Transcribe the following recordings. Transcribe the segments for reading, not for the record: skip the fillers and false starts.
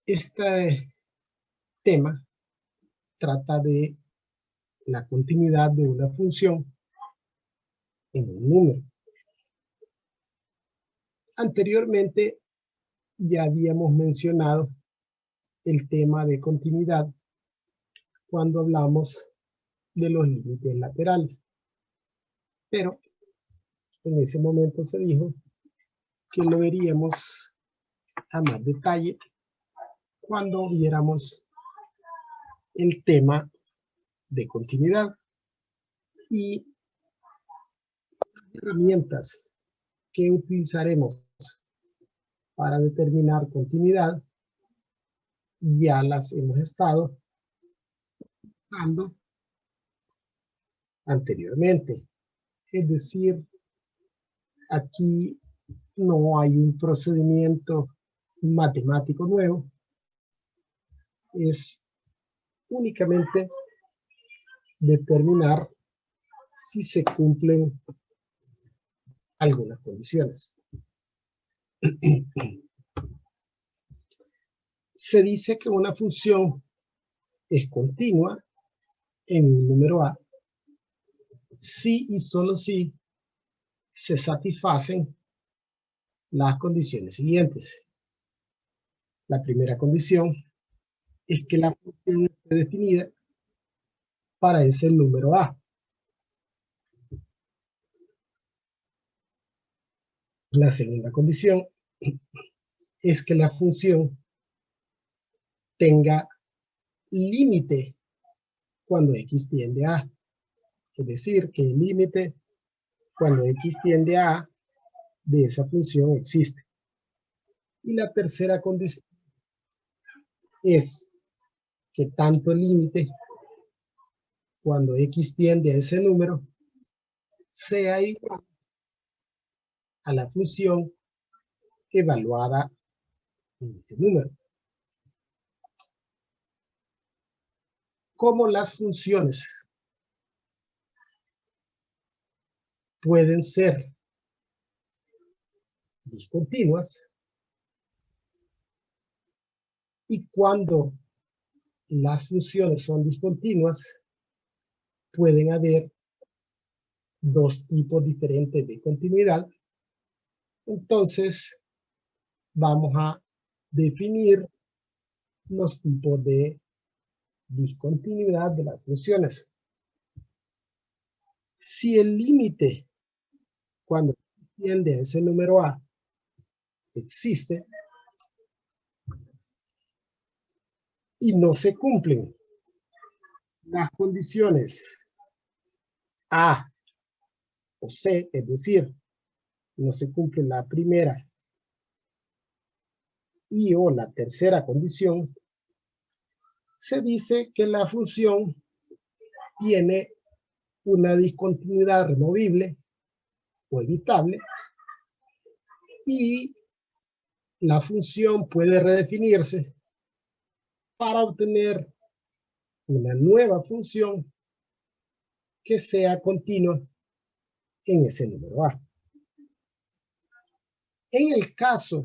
Este tema trata de la continuidad de una función en un número. Anteriormente ya habíamos mencionado el tema de continuidad cuando hablamos de los límites laterales, pero en ese momento se dijo que lo veríamos a más detalle cuando viéramos el tema de continuidad y herramientas que utilizaremos para determinar continuidad ya las hemos estado usando anteriormente. Es decir, aquí no hay un procedimiento matemático nuevo, es únicamente determinar si se cumplen algunas condiciones. Se dice que una función es continua en un número A si y solo si se satisfacen las condiciones siguientes. La primera condición es que la función esté definida para ese número A. La segunda condición es que la función tenga límite cuando x tiende a A. Es decir, que el límite cuando x tiende a A de esa función existe. Y la tercera condición es que tanto el límite cuando x tiende a ese número sea igual a la función evaluada en ese número. Como las funciones pueden ser discontinuas y cuando las funciones son discontinuas pueden haber dos tipos diferentes de continuidad, entonces vamos a definir los tipos de discontinuidad de las funciones. Si el límite cuando tiende a ese número A existe y no se cumplen las condiciones A o C, es decir, no se cumple la primera y o la tercera condición, se dice que la función tiene una discontinuidad removible o evitable y la función puede redefinirse para obtener una nueva función que sea continua en ese número A. En el caso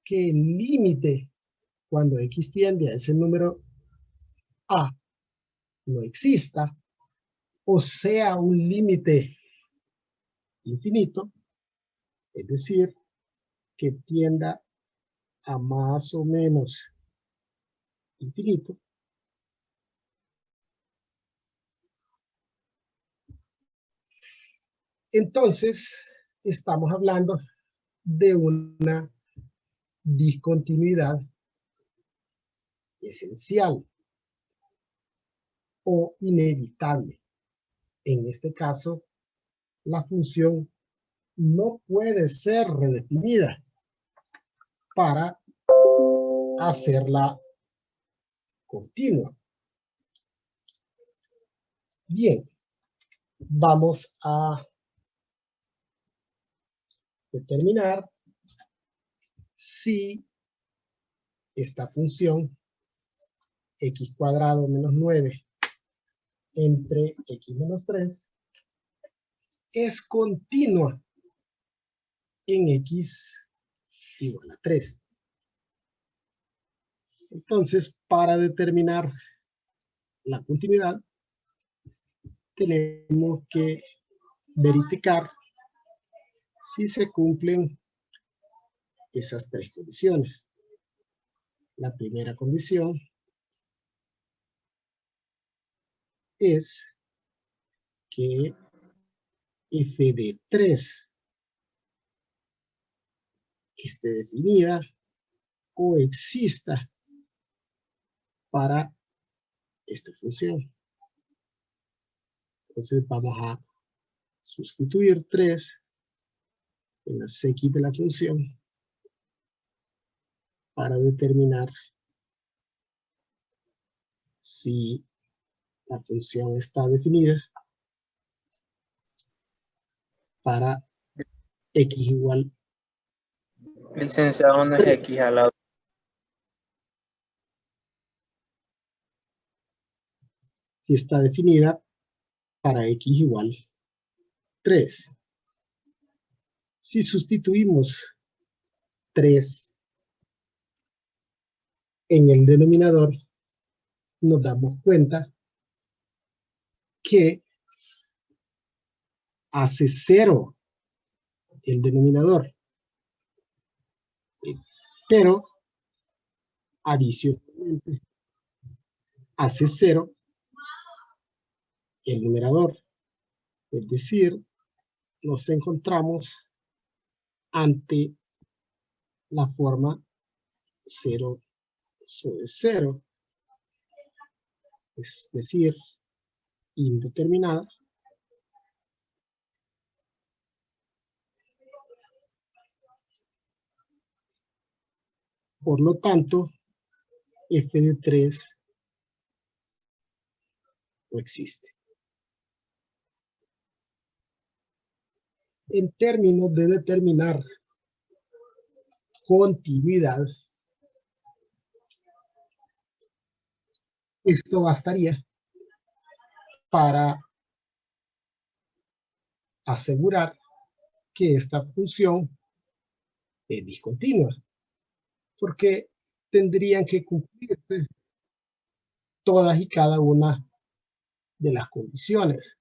que el límite cuando x tiende a ese número A no exista, o sea un límite infinito, es decir, que tienda a más o menos infinito, entonces estamos hablando de una discontinuidad esencial o inevitable. En este caso, la función no puede ser redefinida para hacerla continua. Bien, vamos a determinar si esta función x cuadrado menos 9 entre x menos 3 es continua en x igual a 3. Entonces, para determinar la continuidad, tenemos que verificar si se cumplen esas tres condiciones. La primera condición es que f de 3 esté definida o exista para esta función. Entonces vamos a sustituir 3 en la cx de la función para determinar si la función está definida para x igual Licenciado, no es 3. X al lado. Si está definida para x igual 3. Si sustituimos 3 en el denominador, nos damos cuenta que hace 0 el denominador, pero adicionalmente hace 0 el numerador. Es decir, nos encontramos ante la forma 0 sobre 0, es decir, indeterminada. Por lo tanto, f de 3 no existe. En términos de determinar continuidad, esto bastaría para asegurar que esta función es discontinua, porque tendrían que cumplirse todas y cada una de las condiciones.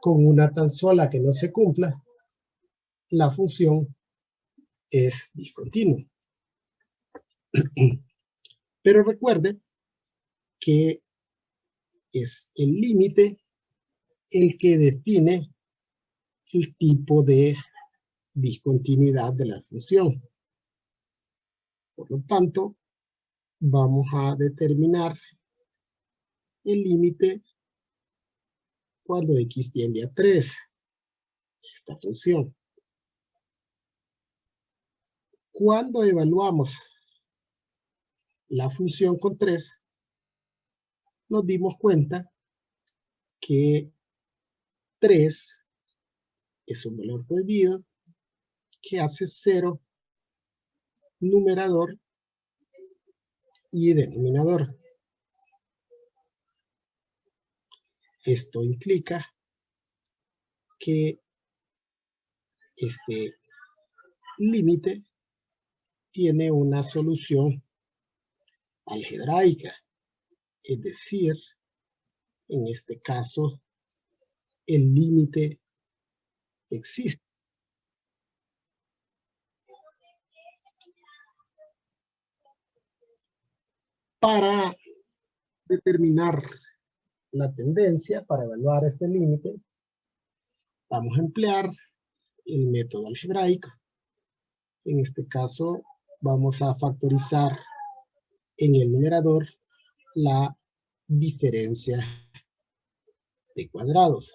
Con una tan sola que no se cumpla, la función es discontinua. Pero recuerde que es el límite el que define el tipo de discontinuidad de la función. Por lo tanto, vamos a determinar el límite cuando x tiende a 3, esta función. Cuando evaluamos la función con 3, nos dimos cuenta que 3 es un valor prohibido que hace 0 numerador y denominador. Esto implica que este límite tiene una solución algebraica, es decir, en este caso, el límite existe. Para determinar la tendencia, para evaluar este límite, vamos a emplear el método algebraico. En este caso, vamos a factorizar en el numerador la diferencia de cuadrados.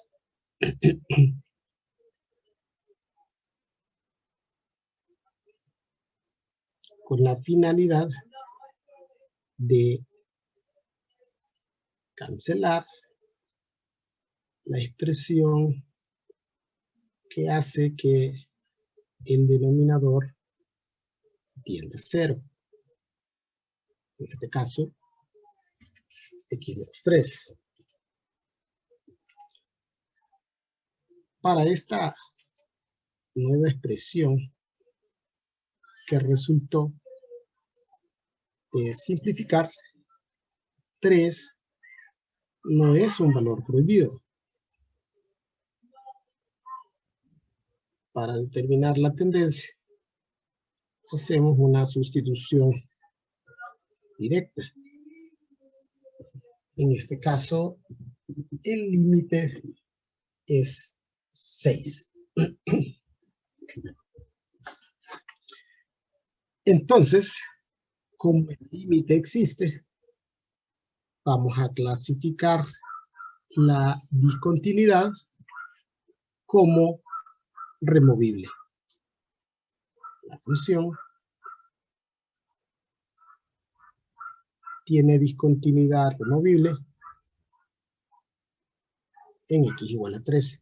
Con la finalidad de cancelar la expresión que hace que el denominador tienda a 0. En este caso, x-3. Para esta nueva expresión que resultó, de simplificar, 3 no es un valor prohibido. Para determinar la tendencia, hacemos una sustitución directa. En este caso, el límite es 6. Entonces, como el límite existe, vamos a clasificar la discontinuidad como removible. La función tiene discontinuidad removible en x igual a 13.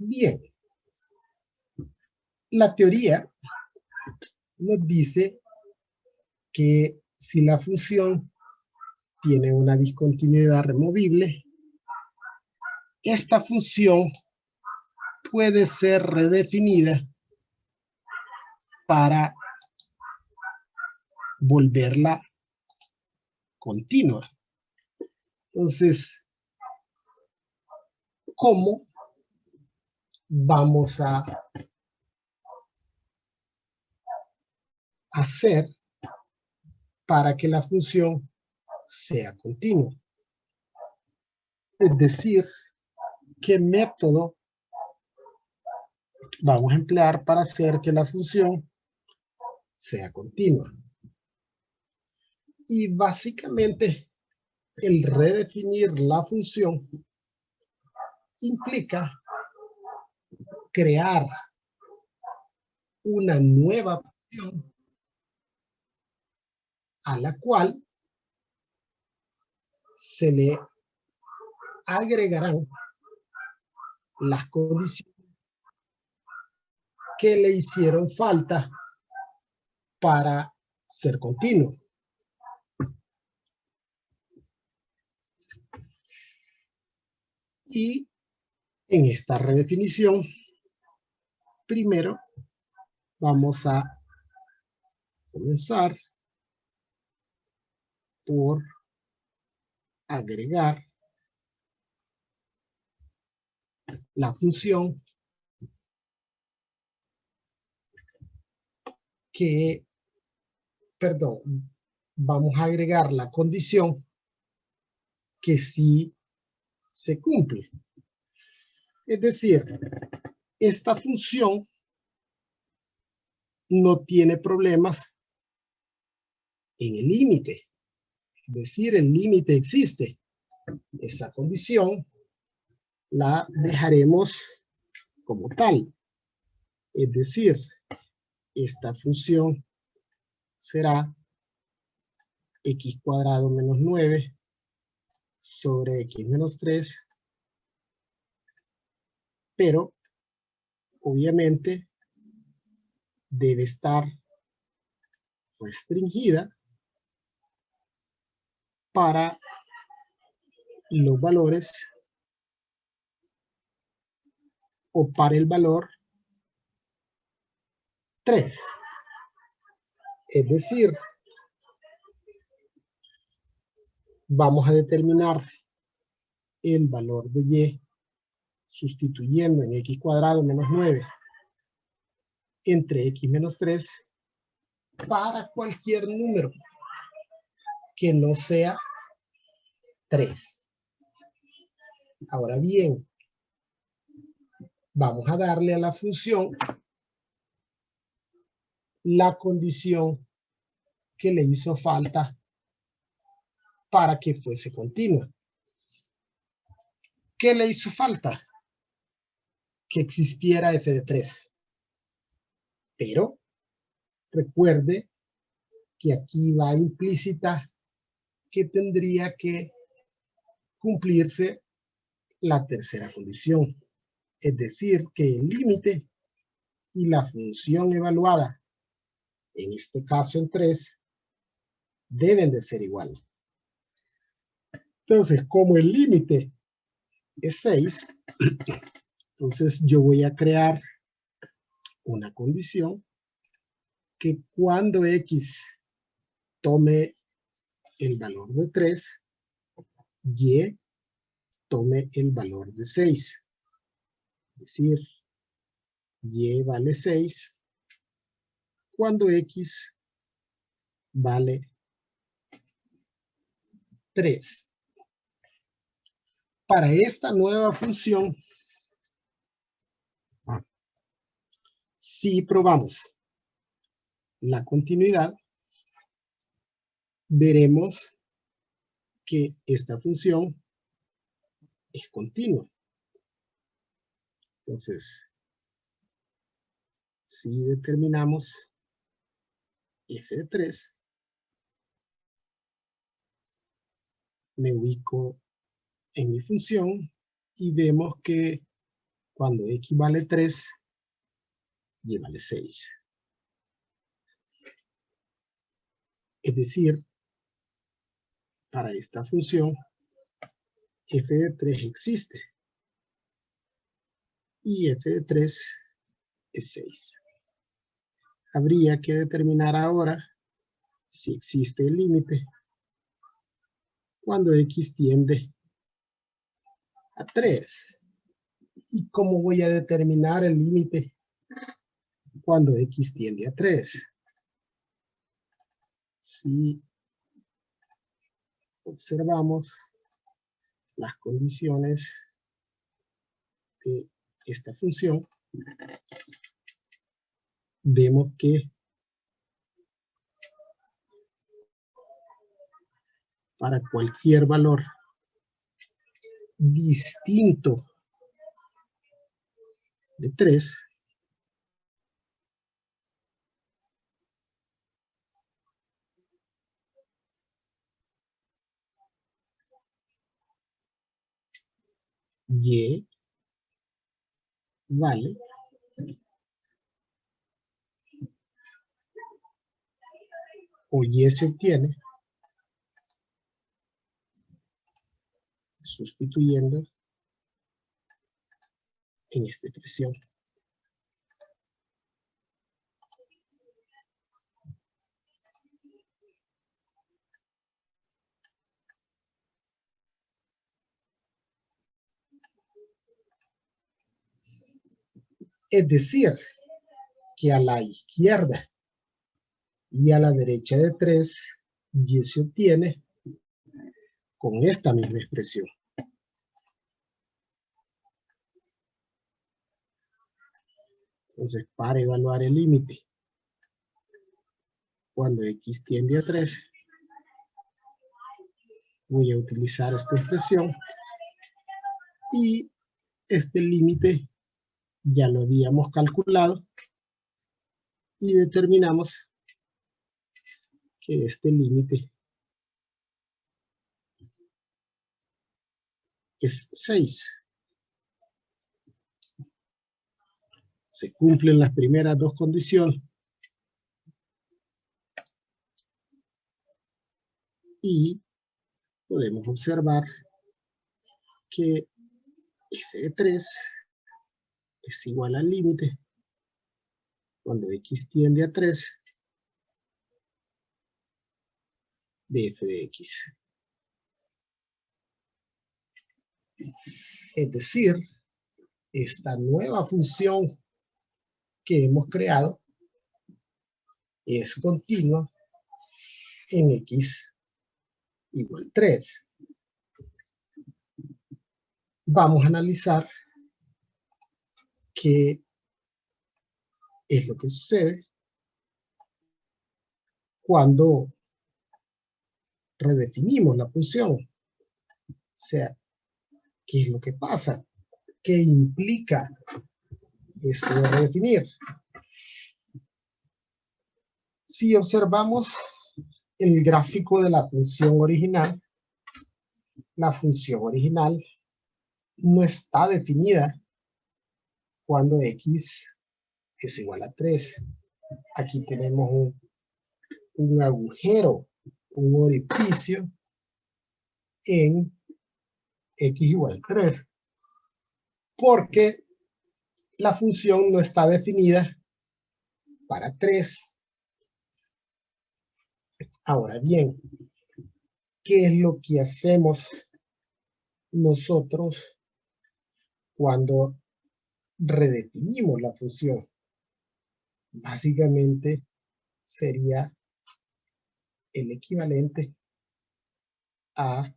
Bien, la teoría nos dice que si la función tiene una discontinuidad removible, esta función puede ser redefinida para volverla continua. Entonces, ¿cómo vamos a hacer para que la función sea continua? Es decir, ¿qué método vamos a emplear para hacer que la función sea continua? Y básicamente, el redefinir la función implica crear una nueva función a la cual se le agregarán las condiciones que le hicieron falta para ser continuo. Y en esta redefinición, primero vamos a comenzar por agregar la función que, perdón, vamos a agregar la condición que sí se cumple. Es decir, esta función no tiene problemas en el límite. Es decir, el límite existe. Esa condición la dejaremos como tal. Es decir, esta función será x cuadrado menos 9 sobre x menos 3, pero obviamente debe estar restringida para los valores o para el valor 3. Es decir, vamos a determinar el valor de y sustituyendo en x cuadrado menos 9 entre x menos 3 para cualquier número que no sea 3. Ahora bien, vamos a darle a la función la condición que le hizo falta para que fuese continua. ¿Qué le hizo falta? Que existiera f de 3. Pero recuerde que aquí va implícita que tendría que cumplirse la tercera condición. Es decir, que el límite y la función evaluada, en este caso en 3, deben de ser iguales. Entonces, como el límite es 6, entonces yo voy a crear una condición que cuando x tome el valor de 3, y tome el valor de 6. Es decir, y vale 6 cuando x vale 3. Para esta nueva función, si probamos la continuidad, veremos que esta función es continua. Entonces, si determinamos f de 3, me ubico en mi función y vemos que cuando x vale 3, y vale 6. Es decir, para esta función, f de 3 existe. Y f de 3 es 6. Habría que determinar ahora si existe el límite cuando x tiende a 3. ¿Y cómo voy a determinar el límite cuando x tiende a 3? Si observamos las condiciones de esta función, vemos que para cualquier valor distinto de 3, y vale o y se obtiene sustituyendo en esta expresión. Es decir, que a la izquierda y a la derecha de 3, y se obtiene con esta misma expresión. Entonces, para evaluar el límite, cuando x tiende a 3, voy a utilizar esta expresión, y este límite ya lo habíamos calculado, y determinamos que este límite es 6. Se cumplen las primeras dos condiciones, y podemos observar que f de 3 es igual al límite cuando x tiende a 3 de f de x. Es decir, esta nueva función que hemos creado es continua en x igual 3. Vamos a analizar qué es lo que sucede cuando redefinimos la función. O sea, ¿qué es lo que pasa? ¿Qué implica eso de redefinir? Si observamos el gráfico de la función original no está definida cuando x es igual a 3. Aquí tenemos un agujero, un orificio en x igual a 3, porque la función no está definida para 3. Ahora bien, ¿qué es lo que hacemos nosotros cuando redefinimos la función? Básicamente sería el equivalente a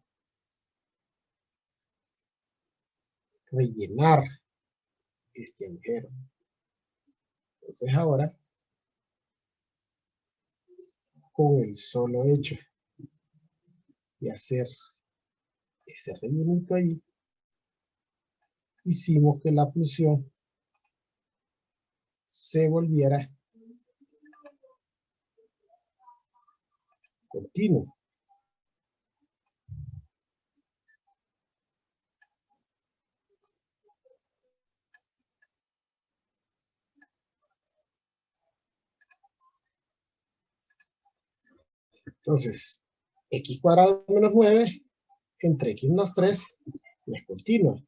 rellenar este agujero. Entonces ahora, con el solo hecho de hacer ese rellenito ahí, hicimos que la función se volviera continua. Entonces, x cuadrado menos 9 entre x menos 3 es continua.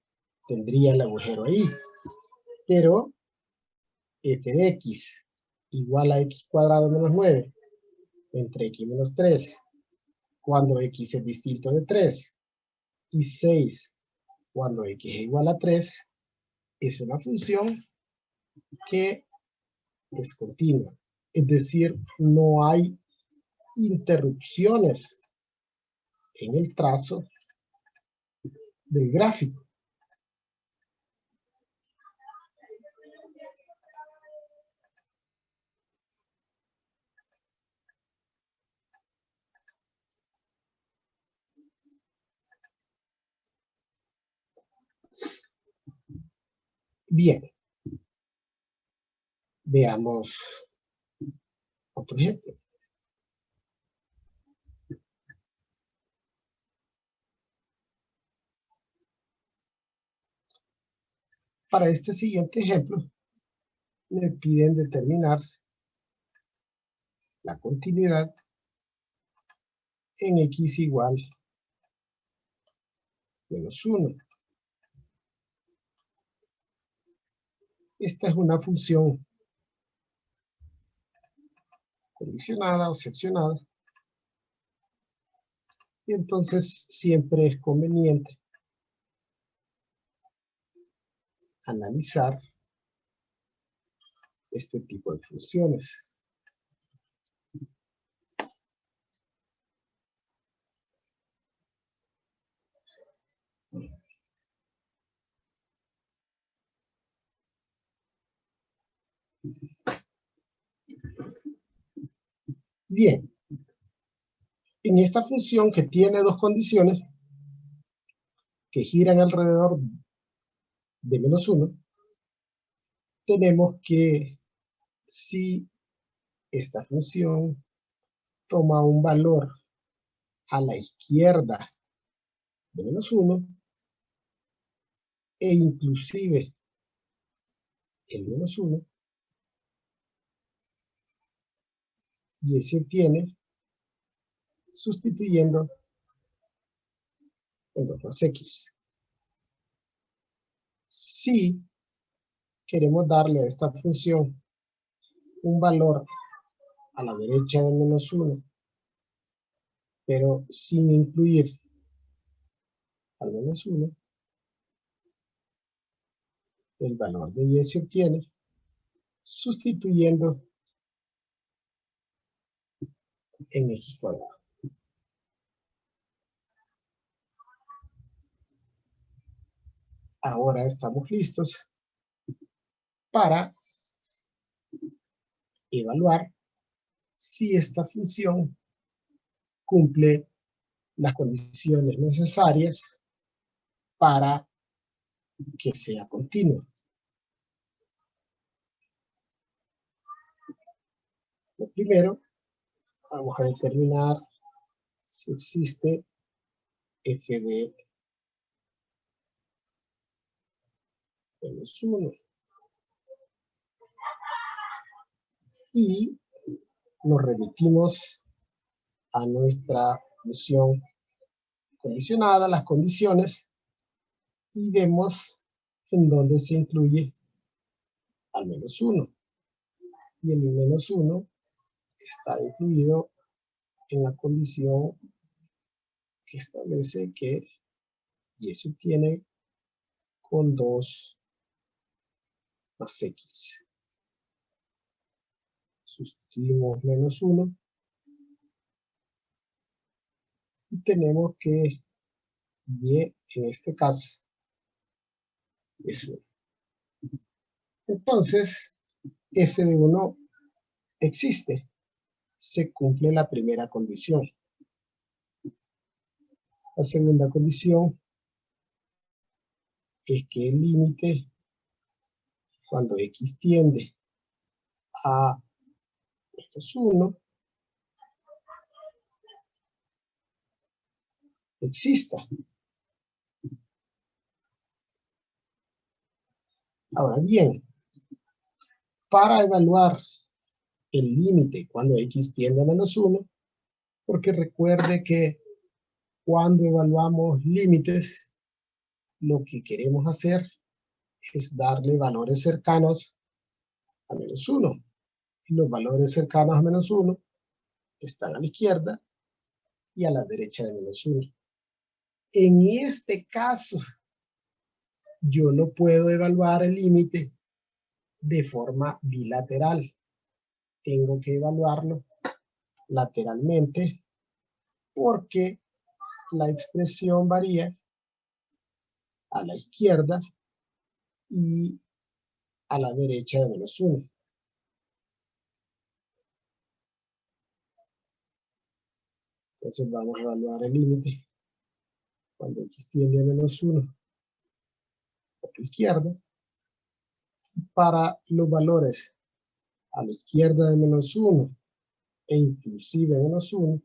Tendría el agujero ahí. Pero f de x igual a x cuadrado menos 9 entre x menos 3, cuando x es distinto de 3, y 6 cuando x es igual a 3, es una función que es continua. Es decir, no hay interrupciones en el trazo del gráfico. Bien, veamos otro ejemplo. Para este siguiente ejemplo, me piden determinar la continuidad en x igual menos 1. Esta es una función condicionada o seccionada, y entonces siempre es conveniente analizar este tipo de funciones. Bien, en esta función que tiene dos condiciones que giran alrededor de menos 1, tenemos que si esta función toma un valor a la izquierda de menos 1, e inclusive el menos 1, y se obtiene sustituyendo en 2 más x. Si queremos darle a esta función un valor a la derecha de menos 1, pero sin incluir al menos 1, el valor de y se obtiene sustituyendo en x cuadrado. Ahora estamos listos para evaluar si esta función cumple las condiciones necesarias para que sea continua. Lo primero, vamos a determinar si existe f de menos 1. y nos remitimos a nuestra función condicionada, las condiciones, y vemos en dónde se incluye al menos 1. Y el menos 1 está incluido en la condición que establece que y se obtiene con 2 más x. Sustituimos menos 1 y tenemos que y en este caso es 1. Entonces, f de 1 existe. Se cumple la primera condición. La segunda condición es que el límite cuando x tiende a menos 1 exista. Ahora bien, para evaluar el límite cuando x tiende a menos 1, porque recuerde que cuando evaluamos límites, lo que queremos hacer es darle valores cercanos a menos 1. Y los valores cercanos a menos 1 están a la izquierda y a la derecha de menos 1. En este caso, yo no puedo evaluar el límite de forma bilateral. Tengo que evaluarlo lateralmente porque la expresión varía a la izquierda y a la derecha de menos 1. Entonces vamos a evaluar el límite cuando x tiende a menos 1 por la izquierda. Y para los valores a la izquierda de menos 1 e inclusive menos 1,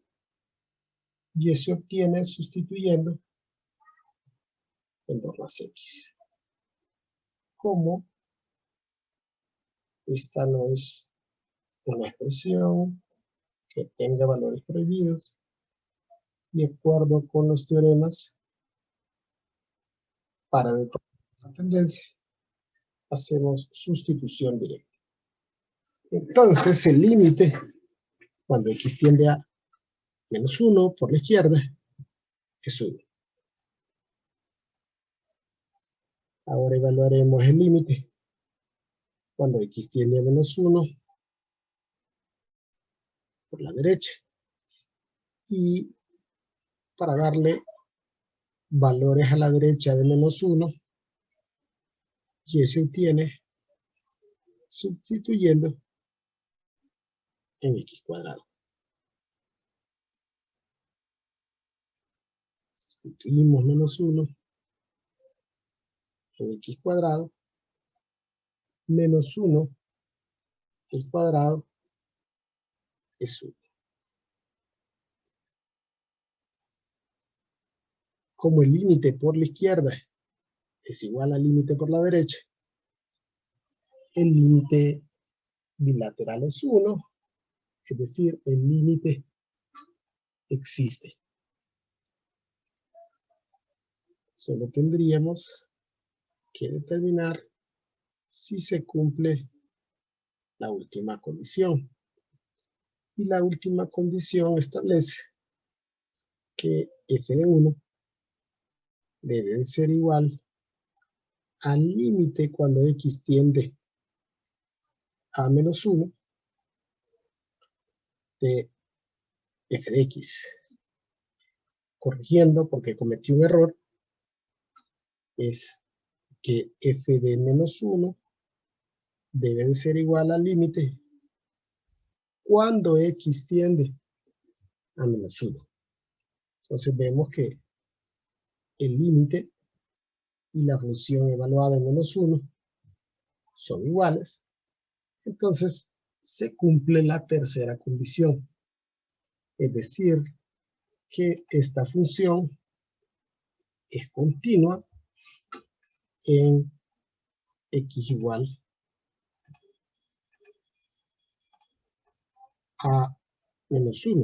y se obtiene sustituyendo en 2 más x. Como esta no es una expresión que tenga valores prohibidos, de acuerdo con los teoremas, para determinar la tendencia, hacemos sustitución directa. Entonces, el límite, cuando x tiende a menos 1 por la izquierda, es 1. Ahora evaluaremos el límite cuando x tiende a menos 1 por la derecha. Y para darle valores a la derecha de menos 1, y se obtiene sustituyendo en x cuadrado. Sustituimos menos 1 en x cuadrado, menos 1 al cuadrado es 1. Como el límite por la izquierda es igual al límite por la derecha, el límite bilateral es 1, es decir, el límite existe. Solo tendríamos que determinar si se cumple la última condición. Y la última condición establece que f de 1 debe de ser igual al límite cuando x tiende a menos 1 de f de x. Corrigiendo, porque cometí un error, es que f de menos 1 debe de ser igual al límite cuando x tiende a menos 1. Entonces vemos que el límite y la función evaluada en menos 1 son iguales. Entonces se cumple la tercera condición. Es decir, que esta función es continua en x igual a menos 1.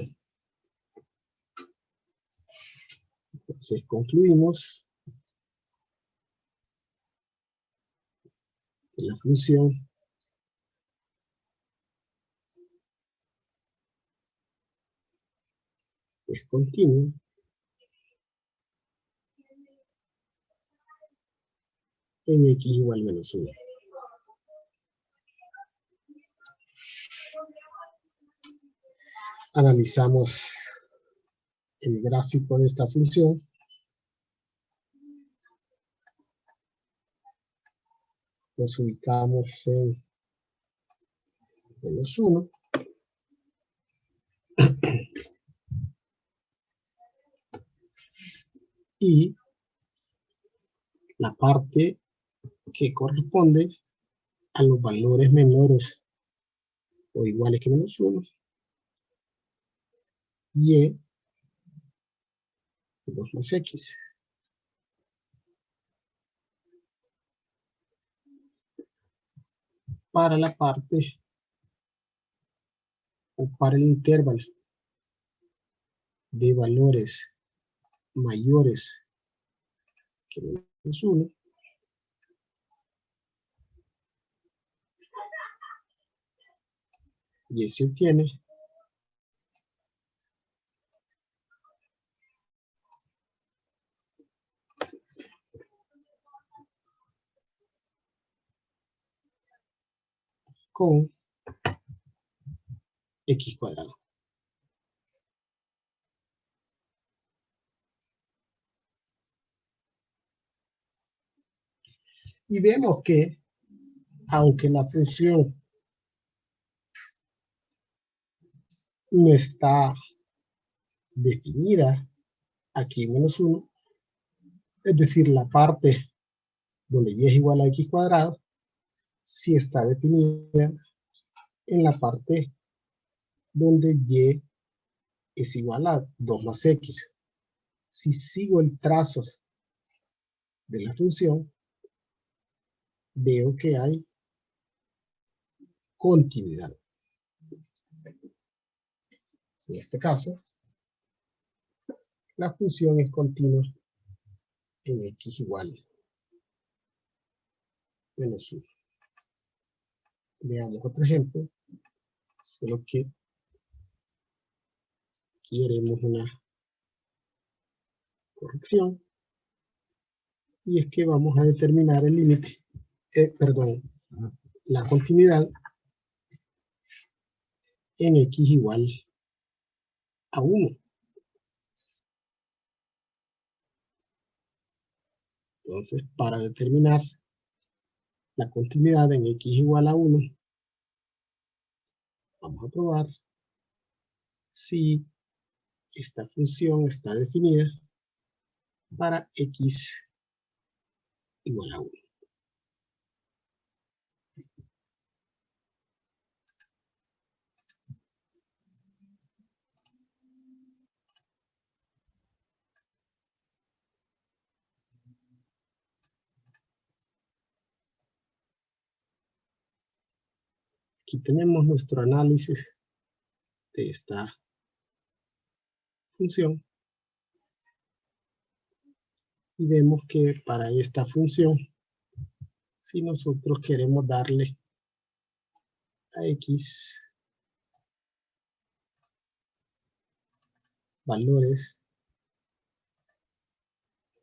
Entonces concluimos que la función es continua en x igual menos 1. Analizamos el gráfico de esta función. Nos ubicamos en menos 1. Y la parte que corresponde a los valores menores o iguales que menos 1, y de 2 más x. Para la parte o para el intervalo de valores mayores que menos 1, y se obtiene con x cuadrado. Y vemos que, aunque la función no está definida aquí en menos 1, es decir, la parte donde y es igual a x cuadrado, sí está definida en la parte donde y es igual a 2 más x. Si sigo el trazo de la función, veo que hay continuidad. En este caso, la función es continua en x igual menos 1. Veamos otro ejemplo, solo que queremos una corrección, y es que vamos a determinar el límite, la continuidad en x igual a 1. Entonces, para determinar la continuidad en x igual a 1, vamos a probar si esta función está definida para x igual a 1. Aquí tenemos nuestro análisis de esta función, y vemos que para esta función, si nosotros queremos darle a x valores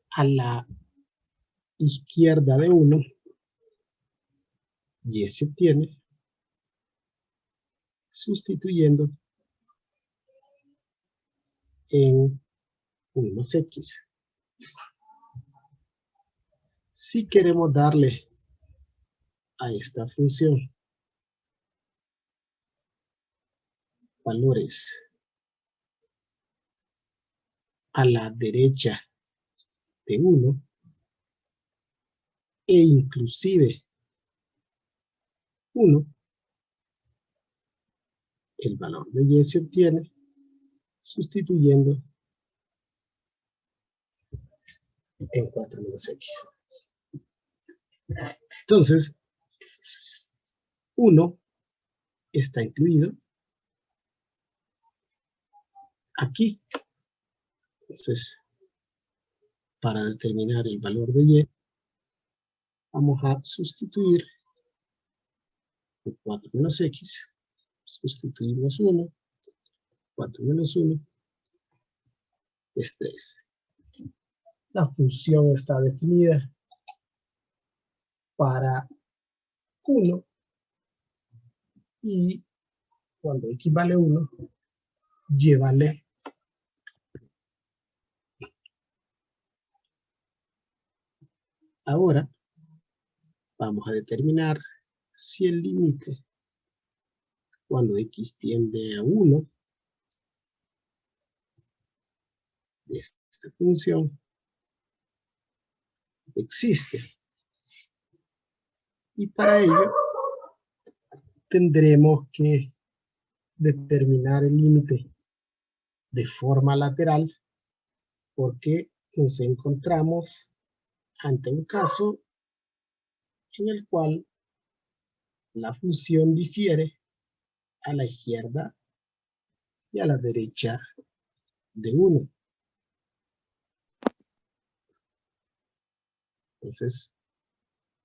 a la izquierda de 1, y se obtiene sustituyendo en 1 más x. Si queremos darle a esta función valores a la derecha de 1, e inclusive 1, el valor de y se obtiene sustituyendo en 4 menos x. Entonces, 1 está incluido aquí. Entonces, para determinar el valor de y, vamos a sustituir por 4 menos x, sustituimos 1, 4 menos 1 es 3. La función está definida para 1 y cuando x vale 1, y vale 3. Ahora vamos a determinar si el límite cuando x tiende a 1 de esta función existe. Y para ello tendremos que determinar el límite de forma lateral porque nos encontramos ante un caso en el cual la función difiere a la izquierda y a la derecha de 1. Entonces,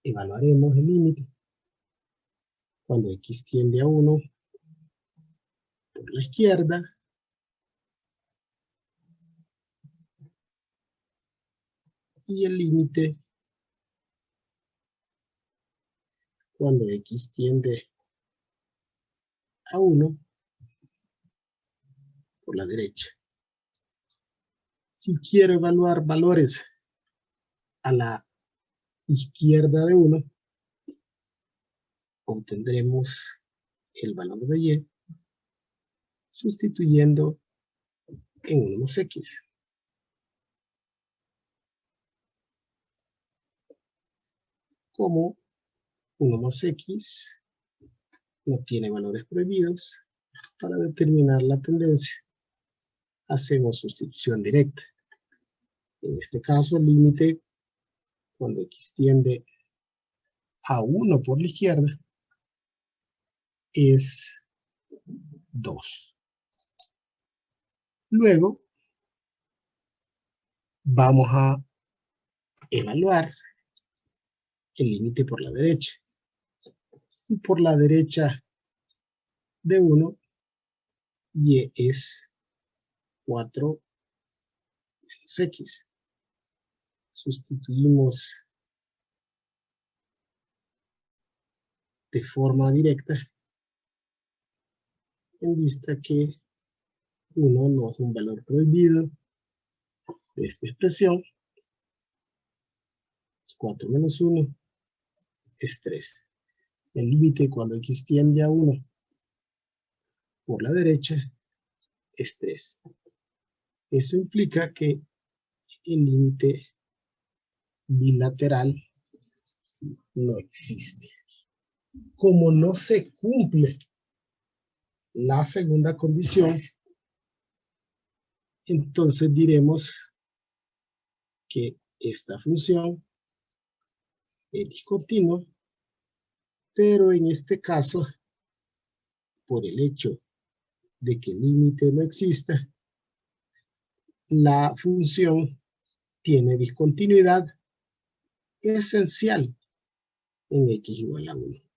evaluaremos el límite cuando x tiende a 1 por la izquierda y el límite cuando x tiende a 1 por la derecha. Si quiero evaluar valores a la izquierda de 1, obtendremos el valor de y sustituyendo en 1 más x. Como 1 más x no tiene valores prohibidos, para determinar la tendencia hacemos sustitución directa. En este caso el límite cuando x tiende a 1 por la izquierda es 2. Luego vamos a evaluar el límite por la derecha. Y por la derecha de 1, y es 4 menos x. Sustituimos de forma directa en vista que 1 no es un valor prohibido de esta expresión. 4 menos 1 es 3. El límite cuando x tiende a 1 por la derecha es 3. Eso implica que el límite bilateral no existe. Como no se cumple la segunda condición, entonces diremos que esta función es discontinua, pero en este caso, por el hecho de que el límite no exista, la función tiene discontinuidad esencial en x igual a 1.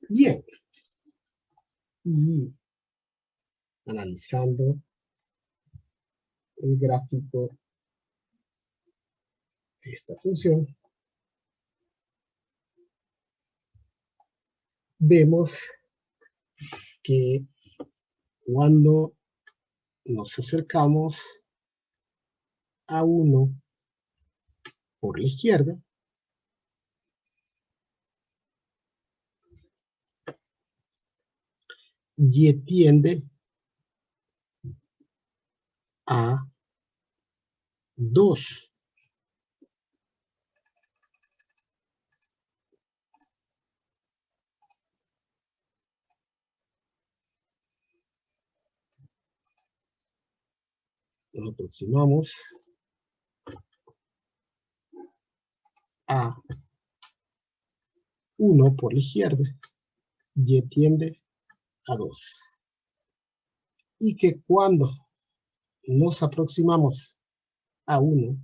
Bien, y analizando el gráfico de esta función, vemos que cuando nos acercamos a 1 por la izquierda, y tiende a 2 nos aproximamos a 1 por la izquierda, y tiende a 2. Y que cuando nos aproximamos a 1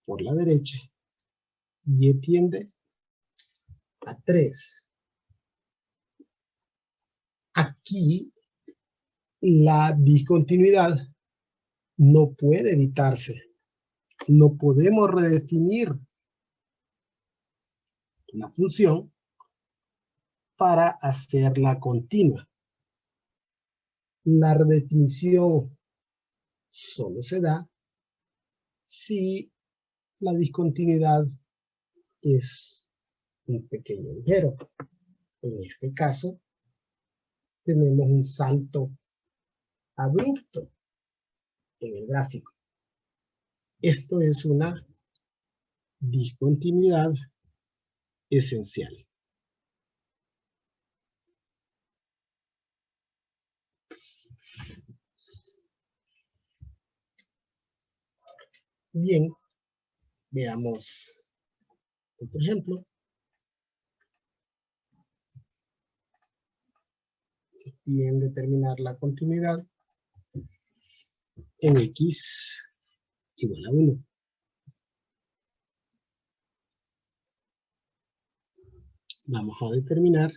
por la derecha, y tiende a 3. Aquí la discontinuidad no puede evitarse. No podemos redefinir la función para hacerla continua. La redefinición solo se da si la discontinuidad es un pequeño agujero. En este caso, tenemos un salto abrupto en el gráfico. Esto es una discontinuidad esencial. Bien, veamos otro ejemplo. Piden determinar la continuidad en x igual a 1. Vamos a determinar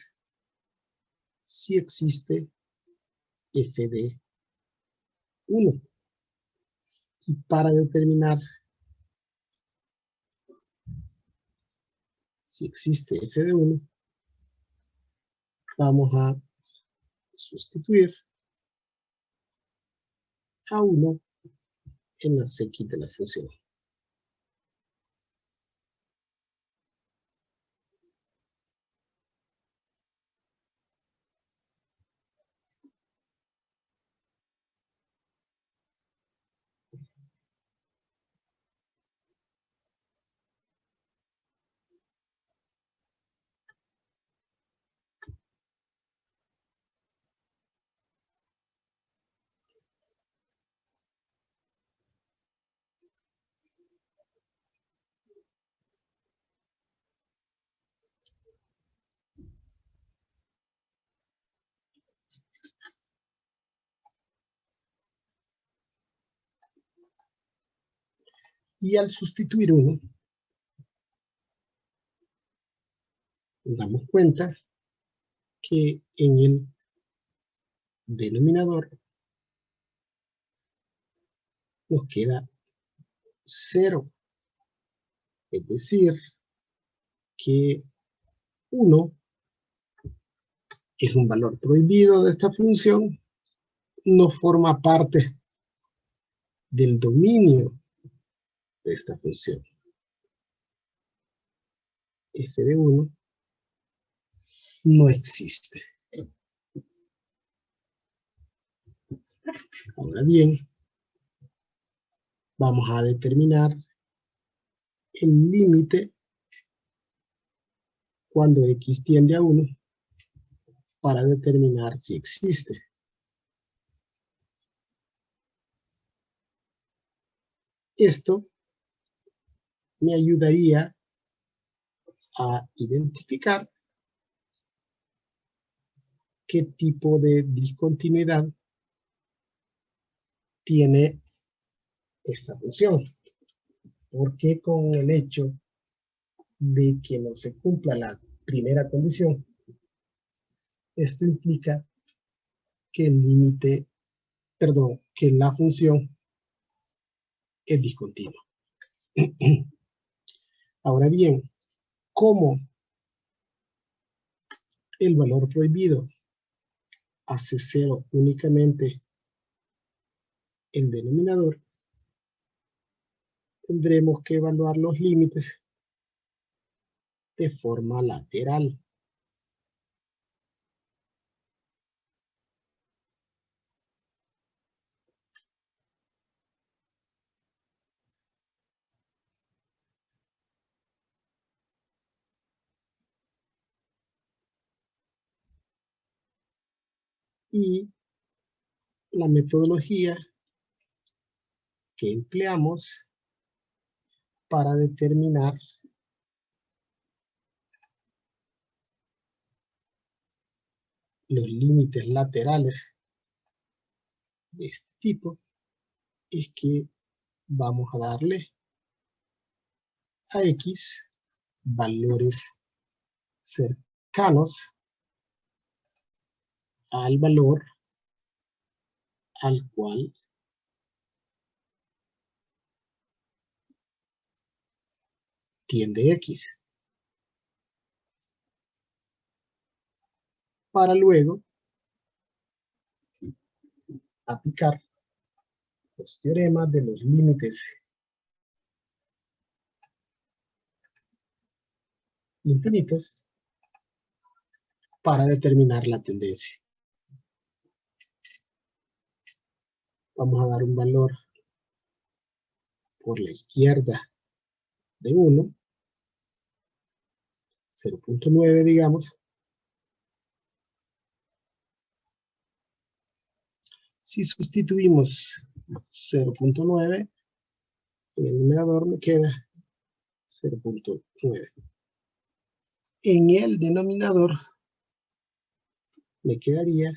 si existe f de 1. Y para determinar si existe f de 1, vamos a sustituir a 1 en las x de la función. Y al sustituir 1, nos damos cuenta que en el denominador nos queda 0. Es decir, que 1 es un valor prohibido de esta función, no forma parte del dominio de esta función. F de 1 no existe. Ahora bien, vamos a determinar el límite cuando x tiende a 1 para determinar si existe. Esto me ayudaría a identificar qué tipo de discontinuidad tiene esta función. Porque con el hecho de que no se cumpla la primera condición, esto implica que el límite, perdón, que la función es discontinua. Ahora bien, como el valor prohibido hace 0 únicamente el denominador, tendremos que evaluar los límites de forma lateral. Y la metodología que empleamos para determinar los límites laterales de este tipo es que vamos a darle a X valores cercanos al valor al cual tiende X, para luego aplicar los teoremas de los límites infinitos para determinar la tendencia. Vamos a dar un valor por la izquierda de 1, 0.9 digamos. Si sustituimos 0.9, en el numerador me queda 0.9. En el denominador me quedaría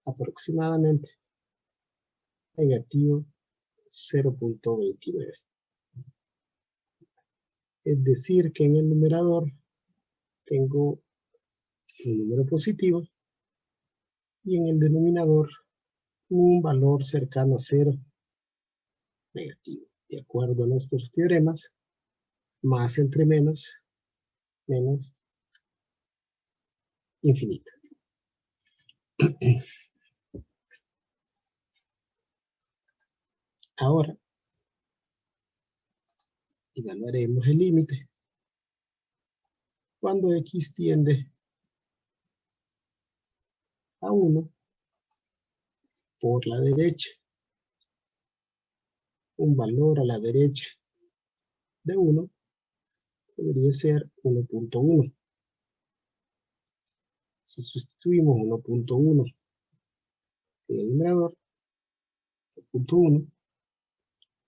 aproximadamente negativo 0.29. Es decir, que en el numerador tengo un número positivo y en el denominador un valor cercano a 0 negativo. De acuerdo a nuestros teoremas, más entre menos, menos infinito. Ahora, evaluaremos el límite cuando X tiende a 1 por la derecha. Un valor a la derecha de 1 debería ser 1.1. Si sustituimos 1.1 en el numerador, 1.1,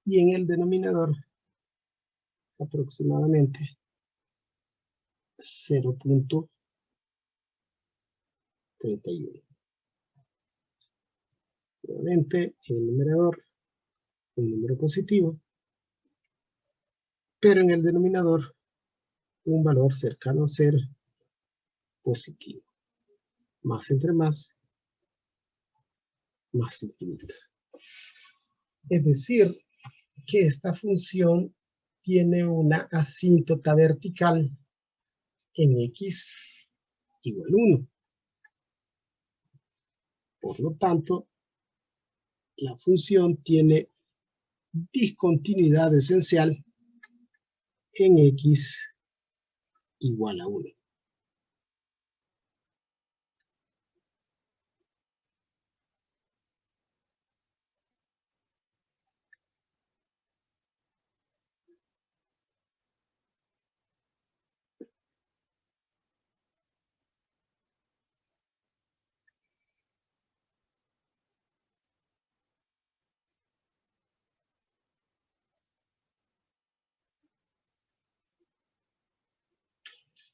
y en el denominador aproximadamente 0.31. Nuevamente, en el numerador un número positivo, pero en el denominador un valor cercano a 0 positivo. Más entre más infinito. Es decir, que esta función tiene una asíntota vertical en X igual 1. Por lo tanto, la función tiene discontinuidad esencial en X igual a 1.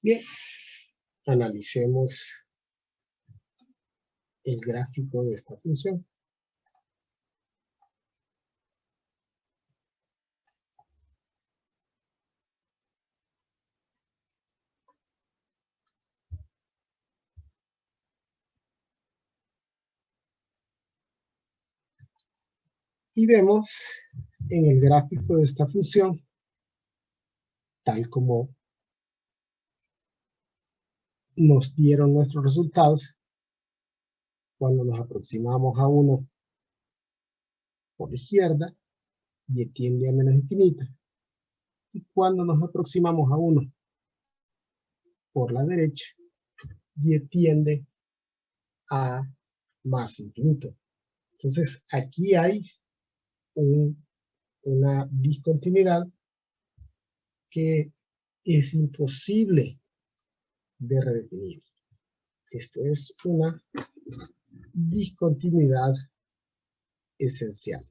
Bien, analicemos el gráfico de esta función. Y vemos en el gráfico de esta función, tal como nos dieron nuestros resultados, cuando nos aproximamos a 1 por la izquierda, y tiende a menos infinito. Y cuando nos aproximamos a 1 por la derecha, y tiende a más infinito. Entonces, aquí hay una discontinuidad que es imposible de redefinir. Esto es una discontinuidad esencial.